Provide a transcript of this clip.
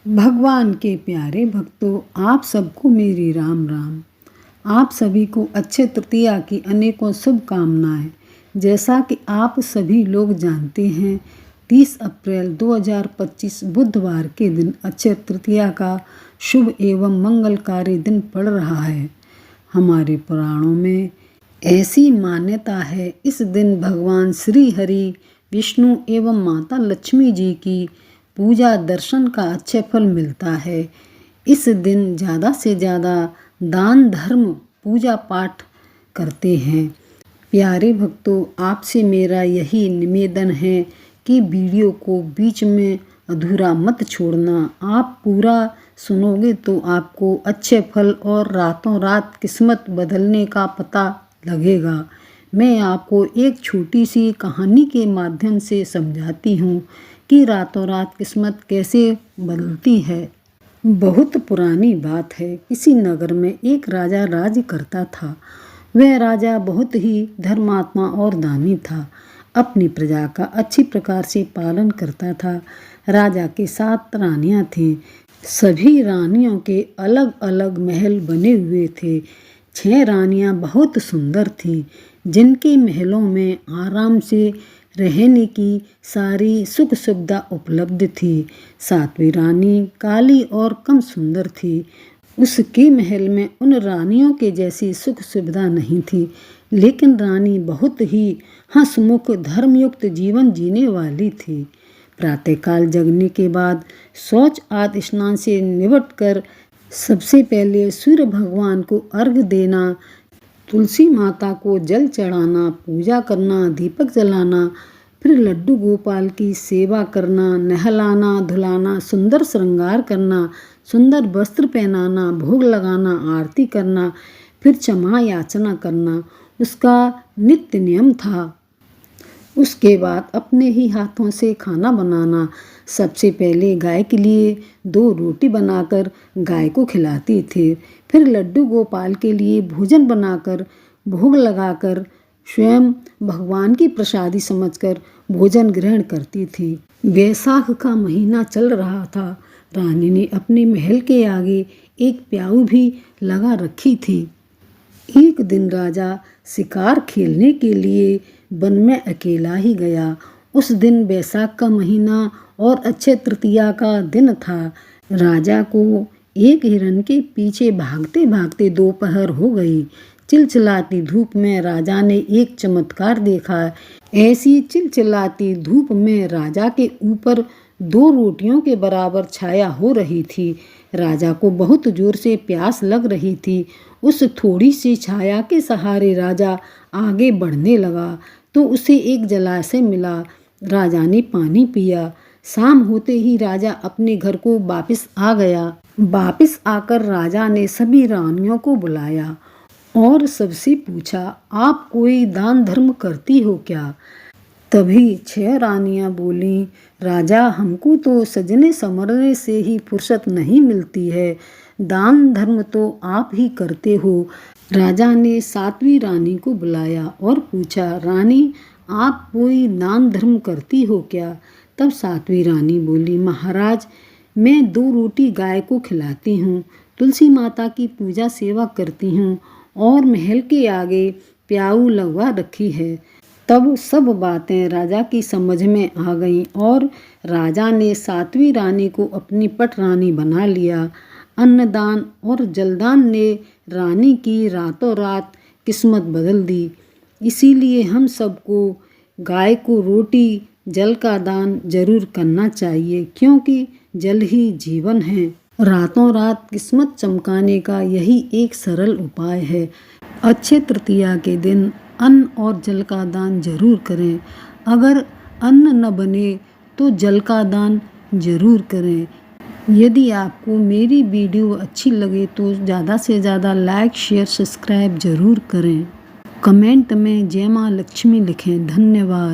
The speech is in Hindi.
भगवान के प्यारे भक्तों, आप सबको मेरी राम राम। आप सभी को अक्षय तृतीया की अनेकों शुभकामनाएं। जैसा कि आप सभी लोग जानते हैं, 30 अप्रैल 2025 बुधवार के दिन अक्षय तृतीया का शुभ एवं मंगलकारी दिन पड़ रहा है। हमारे पुराणों में ऐसी मान्यता है, इस दिन भगवान श्री हरि, विष्णु एवं माता लक्ष्मी जी की पूजा दर्शन का अच्छे फल मिलता है। इस दिन ज़्यादा से ज़्यादा दान धर्म पूजा पाठ करते हैं। प्यारे भक्तों, आपसे मेरा यही निवेदन है कि वीडियो को बीच में अधूरा मत छोड़ना। आप पूरा सुनोगे तो आपको अच्छे फल और रातों रात किस्मत बदलने का पता लगेगा। मैं आपको एक छोटी सी कहानी के माध्यम से समझाती हूँ कि रातों रात किस्मत कैसे बदलती है। बहुत पुरानी बात है। किसी नगर में एक राजा राज्य करता था। वह राजा बहुत ही धर्मात्मा और दानी था। अपनी प्रजा का अच्छी प्रकार से पालन करता था। राजा के 7 रानियां थीं। सभी रानियों के अलग अलग महल बने हुए थे। 6 रानियां बहुत सुंदर थीं, जिनके महलों में आराम से रहने की सारी सुख सुविधा उपलब्ध थी। 7वीं रानी काली और कम सुंदर थी। उसके महल में उन रानियों के जैसी सुख सुविधा नहीं थी, लेकिन रानी बहुत ही हंसमुख धर्मयुक्त जीवन जीने वाली थी। प्रातःकाल जगने के बाद शौच आदि स्नान से निवट कर सबसे पहले सूर्य भगवान को अर्घ्य देना, तुलसी माता को जल चढ़ाना, पूजा करना, दीपक जलाना, फिर लड्डू गोपाल की सेवा करना, नहलाना धुलाना, सुंदर श्रृंगार करना, सुंदर वस्त्र पहनाना, भोग लगाना, आरती करना, फिर क्षमा याचना करना उसका नित्य नियम था। उसके बाद अपने ही हाथों से खाना बनाना। सबसे पहले गाय के लिए 2 रोटी बनाकर गाय को खिलाती थी। फिर लड्डू गोपाल के लिए भोजन बनाकर भोग लगाकर स्वयं भगवान की प्रसादी समझकर भोजन ग्रहण करती थी। वैशाख का महीना चल रहा था। रानी ने अपने महल के आगे एक प्याऊ भी लगा रखी थी। एक दिन राजा शिकार खेलने के लिए वन में अकेला ही गया। उस दिन वैशाख का महीना और अक्षय तृतीया का दिन था। राजा को एक हिरण के पीछे भागते भागते दोपहर हो गई। चिलचिलाती धूप में राजा ने एक चमत्कार देखा। ऐसी चिलचिलाती धूप में राजा के ऊपर 2 रोटियों के बराबर छाया हो रही थी। राजा को बहुत जोर से प्यास लग रही थी। उस थोड़ी सी छाया के सहारे राजा आगे बढ़ने लगा तो उसे एक जलाशय मिला। राजा ने पानी पिया। शाम होते ही राजा अपने घर को वापस आ गया। वापस आकर राजा ने सभी रानियों को बुलाया और सबसे पूछा, आप कोई दान धर्म करती हो क्या? तभी 6 रानियां बोलीं, राजा, हमको तो सजने संवरने से ही फुर्सत नहीं मिलती है। दान धर्म तो आप ही करते हो। राजा ने 7वीं रानी को बुलाया और पूछा, रानी, आप कोई दान धर्म करती हो क्या? तब 7वीं रानी बोली, महाराज, मैं 2 रोटी गाय को खिलाती हूँ, तुलसी माता की पूजा सेवा करती हूँ और महल के आगे प्याऊ लगवा रखी है। तब सब बातें राजा की समझ में आ गईं और राजा ने 7वीं रानी को अपनी पटरानी बना लिया। अन्नदान और जलदान ने रानी की रातों रात किस्मत बदल दी। इसीलिए हम सबको गाय को रोटी जल का दान जरूर करना चाहिए, क्योंकि जल ही जीवन है। रातों रात किस्मत चमकाने का यही एक सरल उपाय है। अक्षय तृतीया के दिन अन्न और जल का दान जरूर करें। अगर अन्न न बने तो जल का दान जरूर करें। यदि आपको मेरी वीडियो अच्छी लगे तो ज़्यादा से ज़्यादा लाइक, शेयर, सब्सक्राइब जरूर करें। कमेंट में जय माँ लक्ष्मी लिखें। धन्यवाद।